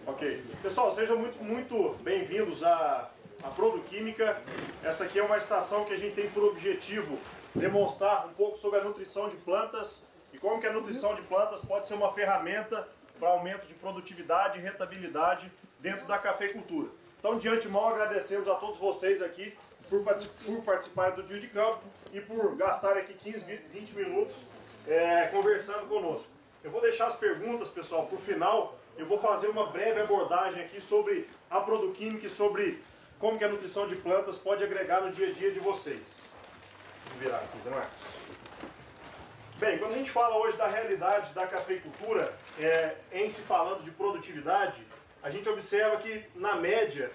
Ok. Pessoal, sejam muito bem-vindos à Produquímica. Essa aqui é uma estação que a gente tem por objetivo demonstrar um pouco sobre a nutrição de plantas e como que a nutrição de plantas pode ser uma ferramenta para aumento de produtividade e rentabilidade dentro da cafeicultura. Então, de antemão, agradecemos a todos vocês aqui por participarem do dia de campo e por gastarem aqui 15, 20 minutos conversando conosco. Eu vou deixar as perguntas, pessoal, para o final. Eu vou fazer uma breve abordagem aqui sobre a Produquímica e sobre como que a nutrição de plantas pode agregar no dia a dia de vocês. Vou virar aqui, Zé Marcos. Bem, quando a gente fala hoje da realidade da cafeicultura, em se falando de produtividade, a gente observa que, na média,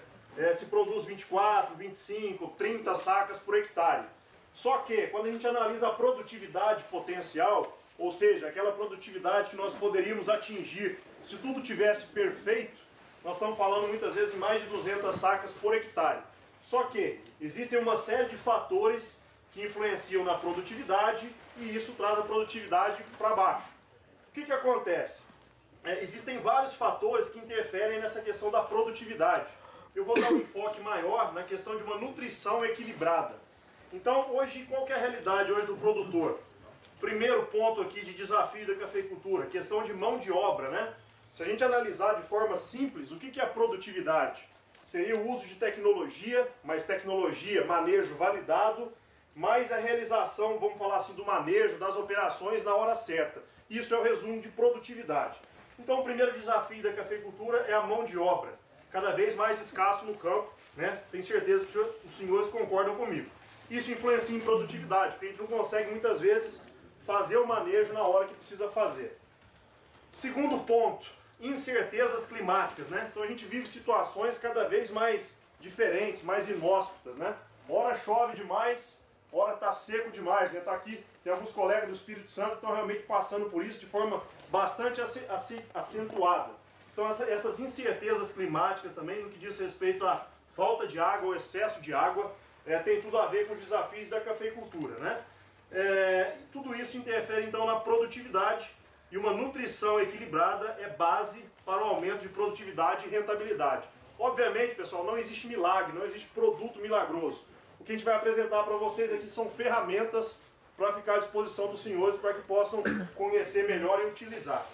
se produz 24, 25, 30 sacas por hectare. Só que, quando a gente analisa a produtividade potencial, ou seja, aquela produtividade que nós poderíamos atingir se tudo tivesse perfeito, nós estamos falando muitas vezes em mais de 200 sacas por hectare. Só que existem uma série de fatores que influenciam na produtividade e isso traz a produtividade para baixo. O que acontece? Existem vários fatores que interferem nessa questão da produtividade. Eu vou dar um enfoque maior na questão de uma nutrição equilibrada. Então, hoje, qual que é a realidade hoje do produtor? Primeiro ponto aqui de desafio da cafeicultura, questão de mão de obra, né? Se a gente analisar de forma simples, o que é a produtividade? Seria o uso de tecnologia, mais tecnologia, manejo validado, mais a realização, vamos falar assim, do manejo, das operações na hora certa. Isso é o resumo de produtividade. Então o primeiro desafio da cafeicultura é a mão de obra, cada vez mais escasso no campo, né? Tenho certeza que os senhores concordam comigo. Isso influencia em produtividade, porque a gente não consegue muitas vezes fazer o manejo na hora que precisa fazer. Segundo ponto, incertezas climáticas, né? Então a gente vive situações cada vez mais diferentes, mais inóspitas, né? Ora chove demais, ora está seco demais, né? Tá aqui, tem alguns colegas do Espírito Santo que estão realmente passando por isso de forma bastante acentuada. Então essas incertezas climáticas também, no que diz respeito à falta de água ou excesso de água, tem tudo a ver com os desafios da cafeicultura, né? Tudo isso interfere então na produtividade e uma nutrição equilibrada é base para o aumento de produtividade e rentabilidade. Obviamente, pessoal, não existe milagre, não existe produto milagroso. O que a gente vai apresentar para vocês aqui são ferramentas para ficar à disposição dos senhores para que possam conhecer melhor e utilizar.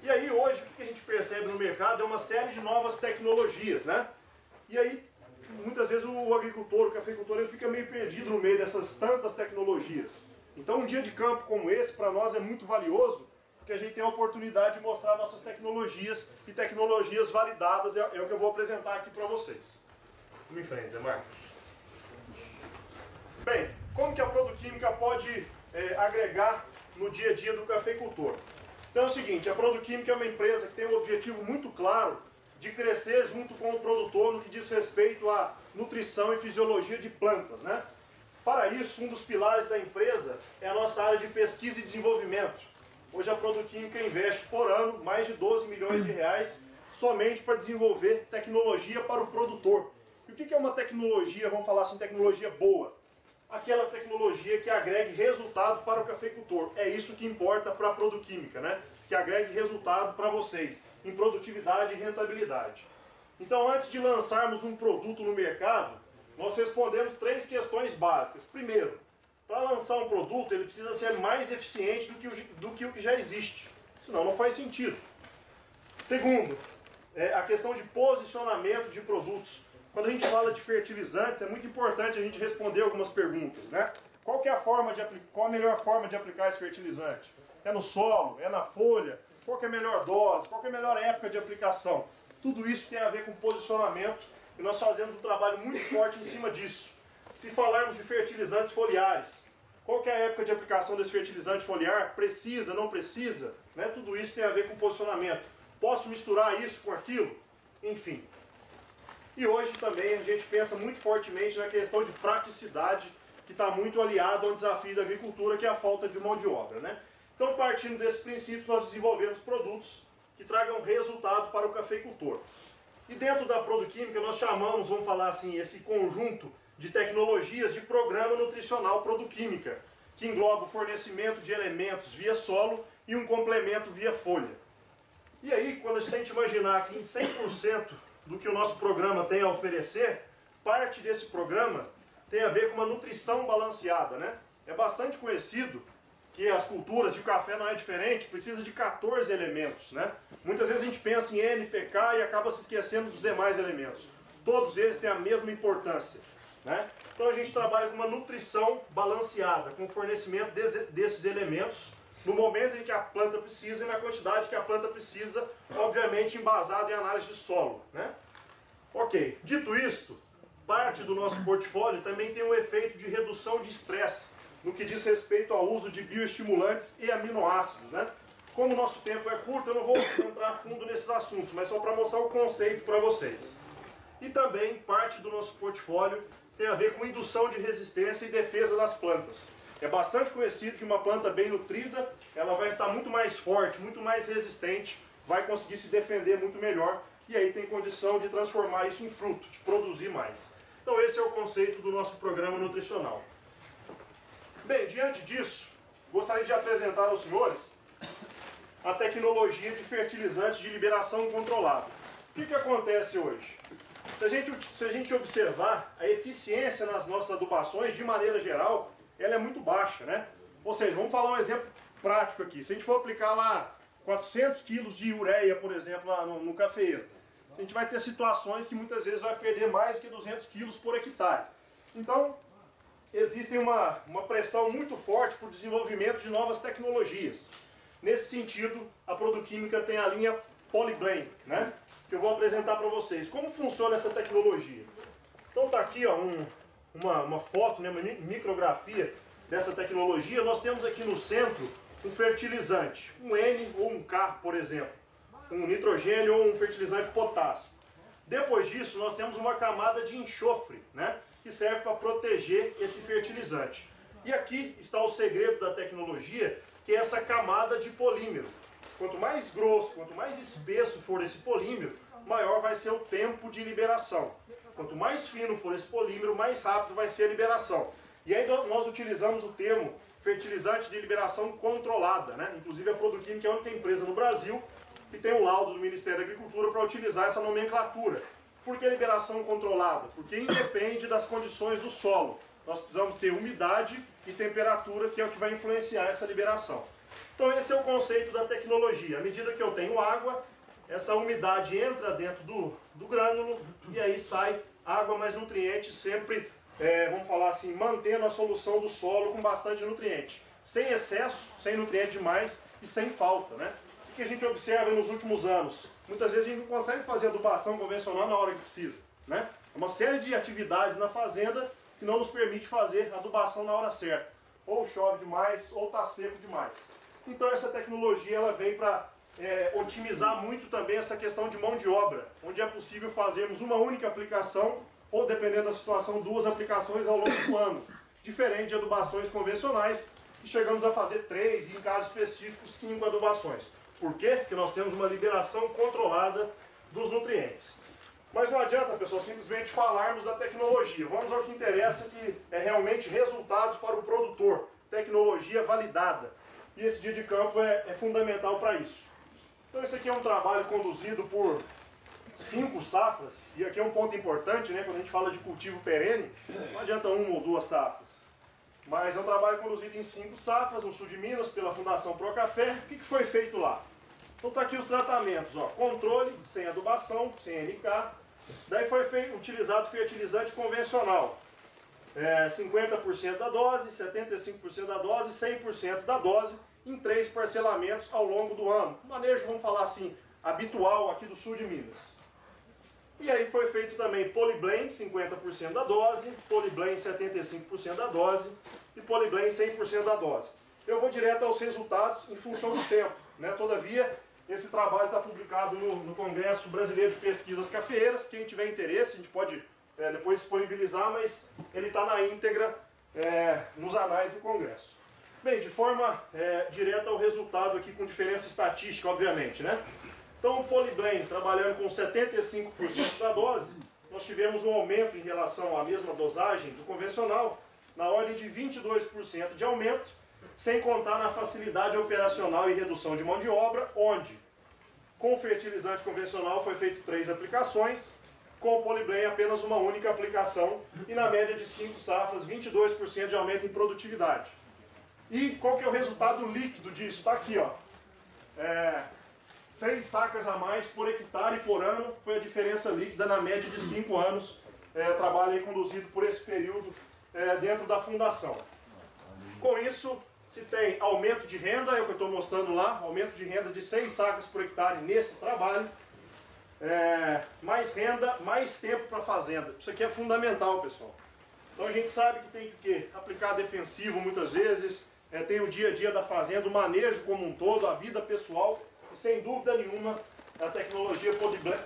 E aí hoje o que a gente percebe no mercado é uma série de novas tecnologias, né? E aí muitas vezes o agricultor, o cafeicultor, ele fica meio perdido no meio dessas tantas tecnologias. Então um dia de campo como esse, para nós é muito valioso, porque a gente tem a oportunidade de mostrar nossas tecnologias e tecnologias validadas, é o que eu vou apresentar aqui para vocês. Vamos em frente, Zé Marcos. Bem, como que a Produquímica pode agregar no dia a dia do cafeicultor? Então é o seguinte, a Produquímica é uma empresa que tem um objetivo muito claro de crescer junto com o produtor no que diz respeito à nutrição e fisiologia de plantas, né? Para isso, um dos pilares da empresa é a nossa área de pesquisa e desenvolvimento. Hoje a Produquímica investe por ano mais de 12 milhões de reais somente para desenvolver tecnologia para o produtor. E o que é uma tecnologia, vamos falar assim, tecnologia boa? Aquela tecnologia que agregue resultado para o cafeicultor. É isso que importa para a Produquímica, né? Que agregue resultado para vocês, em produtividade e rentabilidade. Então, antes de lançarmos um produto no mercado, nós respondemos 3 questões básicas. Primeiro, para lançar um produto, ele precisa ser mais eficiente do que o que já existe. Senão não faz sentido. Segundo, a questão de posicionamento de produtos. Quando a gente fala de fertilizantes, é muito importante a gente responder algumas perguntas, né? Qual a melhor forma de aplicar esse fertilizante? É no solo? É na folha? Qual que é a melhor dose? Qual que é a melhor época de aplicação? Tudo isso tem a ver com posicionamento e nós fazemos um trabalho muito forte em cima disso. Se falarmos de fertilizantes foliares, qual que é a época de aplicação desse fertilizante foliar? Precisa, não precisa? Né? Tudo isso tem a ver com posicionamento. Posso misturar isso com aquilo? Enfim. E hoje também a gente pensa muito fortemente na questão de praticidade, que está muito aliado ao desafio da agricultura, que é a falta de mão de obra, né? Então, partindo desses princípios, nós desenvolvemos produtos que tragam resultado para o cafeicultor. E dentro da Produquímica nós chamamos, vamos falar assim, esse conjunto de tecnologias de programa nutricional Produquímica, que engloba o fornecimento de elementos via solo e um complemento via folha. E aí, quando a gente tenta imaginar que em 100% do que o nosso programa tem a oferecer, parte desse programa tem a ver com uma nutrição balanceada, né? É bastante conhecido que as culturas, e o café não é diferente, precisa de 14 elementos, né? Muitas vezes a gente pensa em NPK e acaba se esquecendo dos demais elementos. Todos eles têm a mesma importância, né? Então a gente trabalha com uma nutrição balanceada, com o fornecimento desses elementos no momento em que a planta precisa e na quantidade que a planta precisa, obviamente embasado em análise de solo, né? Ok, dito isto, parte do nosso portfólio também tem um efeito de redução de estresse no que diz respeito ao uso de bioestimulantes e aminoácidos, né? Como o nosso tempo é curto, eu não vou entrar a fundo nesses assuntos, mas só para mostrar o conceito para vocês. E também parte do nosso portfólio tem a ver com indução de resistência e defesa das plantas. É bastante conhecido que uma planta bem nutrida, ela vai estar muito mais forte, muito mais resistente, vai conseguir se defender muito melhor e aí tem condição de transformar isso em fruto, de produzir mais. Então esse é o conceito do nosso programa nutricional. Bem, diante disso, gostaria de apresentar aos senhores a tecnologia de fertilizantes de liberação controlada. O que acontece hoje? Se a gente observar, a eficiência nas nossas adubações, de maneira geral, ela é muito baixa, né? Ou seja, vamos falar um exemplo prático aqui. Se a gente for aplicar lá 400 kg de ureia, por exemplo, lá no cafeiro, a gente vai ter situações que muitas vezes vai perder mais do que 200 kg por hectare. Então, existe uma pressão muito forte para o desenvolvimento de novas tecnologias. Nesse sentido, a Produquímica tem a linha Polyblend, né? Que eu vou apresentar para vocês. Como funciona essa tecnologia? Então está aqui ó, uma foto, né, uma micrografia dessa tecnologia. Nós temos aqui no centro um fertilizante, um N ou um K, por exemplo. Um nitrogênio ou um fertilizante potássio. Depois disso, nós temos uma camada de enxofre, né, que serve para proteger esse fertilizante. E aqui está o segredo da tecnologia, que é essa camada de polímero. Quanto mais grosso, quanto mais espesso for esse polímero, maior vai ser o tempo de liberação. Quanto mais fino for esse polímero, mais rápido vai ser a liberação. E aí nós utilizamos o termo fertilizante de liberação controlada, né? Inclusive a Produquímica é a única empresa no Brasil que tem o laudo do Ministério da Agricultura para utilizar essa nomenclatura. Por que liberação controlada? Porque independe das condições do solo. Nós precisamos ter umidade e temperatura, que é o que vai influenciar essa liberação. Então esse é o conceito da tecnologia. À medida que eu tenho água, essa umidade entra dentro do grânulo e aí sai água mais nutriente, sempre, vamos falar assim, mantendo a solução do solo com bastante nutriente. Sem excesso, sem nutriente demais e sem falta, né? O que a gente observa nos últimos anos? Muitas vezes a gente não consegue fazer adubação convencional na hora que precisa, né? É uma série de atividades na fazenda que não nos permite fazer adubação na hora certa. Ou chove demais, ou está seco demais. Então essa tecnologia ela vem para otimizar muito também essa questão de mão de obra, onde é possível fazermos uma única aplicação, ou dependendo da situação, 2 aplicações ao longo do ano. Diferente de adubações convencionais, que chegamos a fazer 3 e em casos específicos 5 adubações. Por quê? Porque nós temos uma liberação controlada dos nutrientes. Mas não adianta, pessoal, simplesmente falarmos da tecnologia. Vamos ao que interessa, que é realmente resultados para o produtor. Tecnologia validada. E esse dia de campo é fundamental para isso. Então esse aqui é um trabalho conduzido por 5 safras. E aqui é um ponto importante, né? Quando a gente fala de cultivo perene, não adianta 1 ou 2 safras. Mas é um trabalho conduzido em 5 safras, no sul de Minas, pela Fundação Procafé. O que foi feito lá? Então está aqui os tratamentos, ó, controle, sem adubação, sem NK. Daí foi utilizado fertilizante convencional. 50% da dose, 75% da dose, 100% da dose, em 3 parcelamentos ao longo do ano. Manejo, vamos falar assim, habitual aqui do sul de Minas. E aí foi feito também Polyblend, 50% da dose, Polyblend 75% da dose e Polyblend 100% da dose. Eu vou direto aos resultados em função do tempo, né? Todavia, esse trabalho está publicado no Congresso Brasileiro de Pesquisas Cafeeiras. Quem tiver interesse, a gente pode depois disponibilizar, mas ele está na íntegra nos anais do Congresso. Bem, de forma direta ao resultado aqui, com diferença estatística, obviamente, né? Então, o Polyblend, trabalhando com 75% da dose, nós tivemos um aumento em relação à mesma dosagem do convencional, na ordem de 22% de aumento, sem contar na facilidade operacional e redução de mão de obra, onde Com o fertilizante convencional foi feito 3 aplicações, com o Polyblend apenas uma única aplicação e na média de 5 safras, 22% de aumento em produtividade. E qual que é o resultado líquido disso? Está aqui, ó. 6 sacas a mais por hectare por ano foi a diferença líquida na média de 5 anos. Trabalho aí conduzido por esse período dentro da fundação. Com isso, se tem aumento de renda, é o que eu estou mostrando lá, aumento de renda de 6 sacas por hectare nesse trabalho. Mais renda, mais tempo para a fazenda. Isso aqui é fundamental, pessoal. Então a gente sabe que tem que aplicar defensivo muitas vezes, tem o dia a dia da fazenda, o manejo como um todo, a vida pessoal, e sem dúvida nenhuma a tecnologia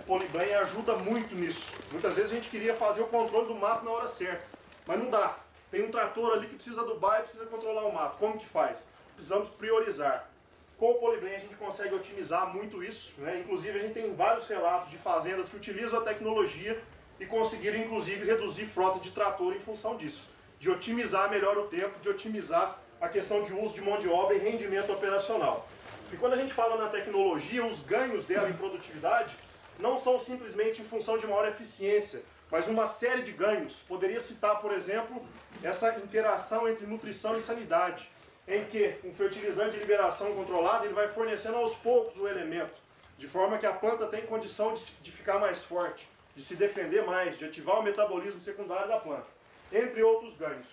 Polyblend ajuda muito nisso. Muitas vezes a gente queria fazer o controle do mato na hora certa, mas não dá. Tem um trator ali que precisa adubar e precisa controlar o mato. Como que faz? Precisamos priorizar. Com o Polyblend a gente consegue otimizar muito isso, né? Inclusive a gente tem vários relatos de fazendas que utilizam a tecnologia e conseguiram inclusive reduzir frota de trator em função disso. De otimizar melhor o tempo, de otimizar a questão de uso de mão de obra e rendimento operacional. E quando a gente fala na tecnologia, os ganhos dela em produtividade não são simplesmente em função de maior eficiência, mas uma série de ganhos. Poderia citar, por exemplo, essa interação entre nutrição e sanidade, em que um fertilizante de liberação controlada ele vai fornecendo aos poucos o elemento, de forma que a planta tem condição de ficar mais forte, de se defender mais, de ativar o metabolismo secundário da planta, entre outros ganhos.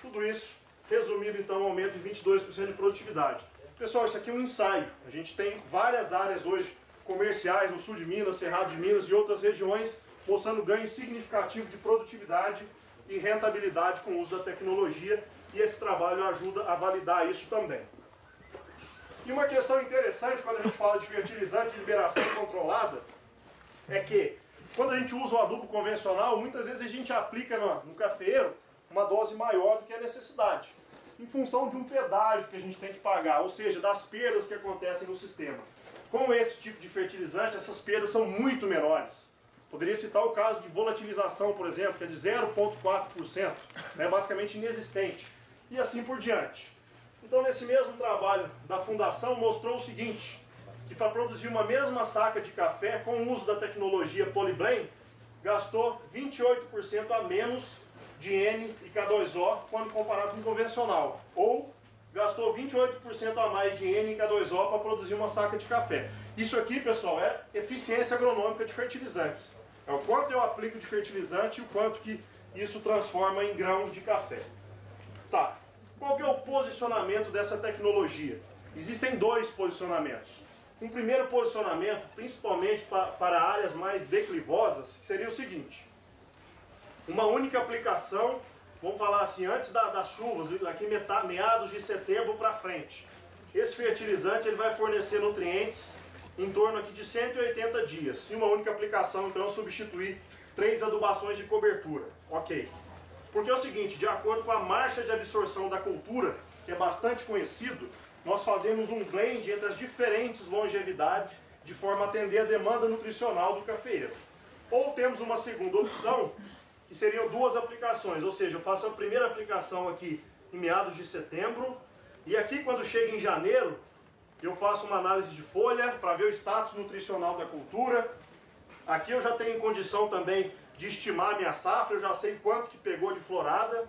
Tudo isso resumido então um aumento de 22% de produtividade. Pessoal, isso aqui é um ensaio. A gente tem várias áreas hoje comerciais no sul de Minas, Cerrado de Minas e outras regiões, mostrando ganho significativo de produtividade e rentabilidade com o uso da tecnologia, e esse trabalho ajuda a validar isso também. E uma questão interessante quando a gente fala de fertilizante de liberação controlada é que quando a gente usa o adubo convencional, muitas vezes a gente aplica no cafeeiro uma dose maior do que a necessidade, em função de um pedágio que a gente tem que pagar, ou seja, das perdas que acontecem no sistema. Com esse tipo de fertilizante, essas perdas são muito menores. Poderia citar o caso de volatilização, por exemplo, que é de 0,4%, né, basicamente inexistente, e assim por diante. Então, nesse mesmo trabalho da Fundação, mostrou o seguinte, que para produzir uma mesma saca de café, com o uso da tecnologia Polyblend, gastou 28% a menos de N e K2O quando comparado com o convencional, ou gastou 28% a mais de N e K2O para produzir uma saca de café. Isso aqui, pessoal, é eficiência agronômica de fertilizantes. É o quanto eu aplico de fertilizante e o quanto que isso transforma em grão de café. Tá, qual que é o posicionamento dessa tecnologia? Existem 2 posicionamentos. Um primeiro posicionamento, principalmente para áreas mais declivosas, seria o seguinte: uma única aplicação, vamos falar assim, antes das chuvas, aqui meados de setembro para frente. Esse fertilizante ele vai fornecer nutrientes em torno aqui de 180 dias. E uma única aplicação, então, substituir 3 adubações de cobertura. Ok. Porque é o seguinte, de acordo com a marcha de absorção da cultura, que é bastante conhecido, nós fazemos um blend entre as diferentes longevidades, de forma a atender a demanda nutricional do cafeeiro. Ou temos uma segunda opção, que seriam 2 aplicações, ou seja, eu faço a primeira aplicação aqui em meados de setembro, e aqui quando chega em janeiro, eu faço uma análise de folha para ver o status nutricional da cultura. Aqui eu já tenho condição também de estimar a minha safra, eu já sei quanto que pegou de florada,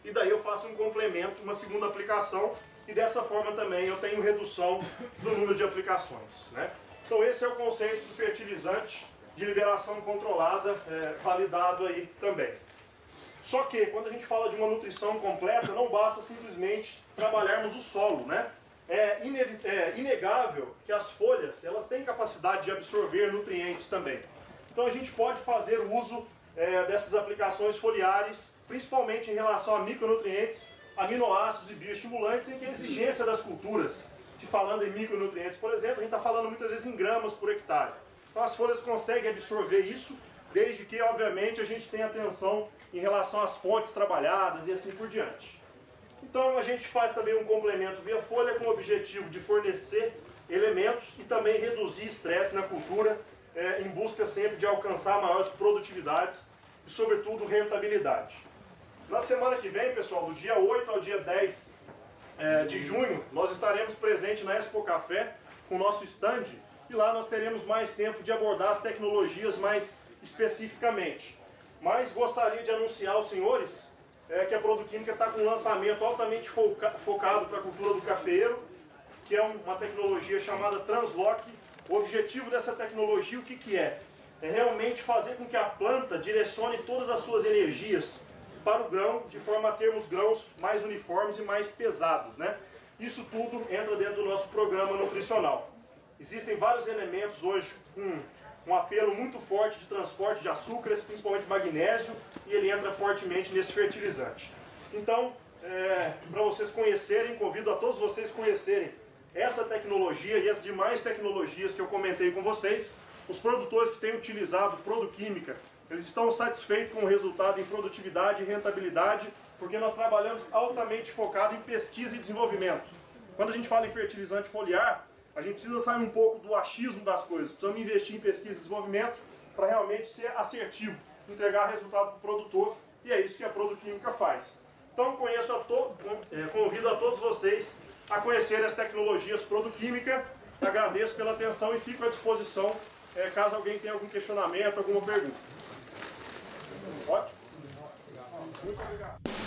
e daí eu faço um complemento, uma segunda aplicação, e dessa forma também eu tenho redução do número de aplicações, né? Então esse é o conceito do fertilizante de liberação controlada, validado aí também. Só que quando a gente fala de uma nutrição completa, não basta simplesmente trabalharmos o solo, né? É inegável que as folhas elas têm capacidade de absorver nutrientes também. Então a gente pode fazer uso dessas aplicações foliares, principalmente em relação a micronutrientes, aminoácidos e bioestimulantes, em que a exigência das culturas, se falando em micronutrientes, por exemplo, a gente está falando muitas vezes em gramas por hectare. Então as folhas conseguem absorver isso, desde que, obviamente, a gente tenha atenção em relação às fontes trabalhadas e assim por diante. Então a gente faz também um complemento via folha com o objetivo de fornecer elementos e também reduzir estresse na cultura, em busca sempre de alcançar maiores produtividades e, sobretudo, rentabilidade. Na semana que vem, pessoal, do dia 8 ao dia 10 de junho, nós estaremos presentes na Expo Café com o nosso stand, e lá nós teremos mais tempo de abordar as tecnologias mais especificamente. Mas gostaria de anunciar aos senhores que a Produquímica está com um lançamento altamente focado para a cultura do cafeeiro, que é uma tecnologia chamada Translock. O objetivo dessa tecnologia, o que é? É realmente fazer com que a planta direcione todas as suas energias para o grão, de forma a termos grãos mais uniformes e mais pesados, né? Isso tudo entra dentro do nosso programa nutricional. Existem vários elementos hoje com um apelo muito forte de transporte de açúcares, principalmente magnésio, e ele entra fortemente nesse fertilizante. Então, para vocês conhecerem, convido a todos vocês conhecerem essa tecnologia e as demais tecnologias que eu comentei com vocês. Os produtores que têm utilizado Produquímica, eles estão satisfeitos com o resultado em produtividade e rentabilidade, porque nós trabalhamos altamente focado em pesquisa e desenvolvimento. Quando a gente fala em fertilizante foliar, a gente precisa sair um pouco do achismo das coisas. Precisamos investir em pesquisa e desenvolvimento para realmente ser assertivo, entregar resultado para o produtor, e é isso que a Produquímica faz. Então convido a todos vocês a conhecerem as tecnologias Produquímica. Agradeço pela atenção e fico à disposição caso alguém tenha algum questionamento, alguma pergunta. Ótimo. Muito obrigado.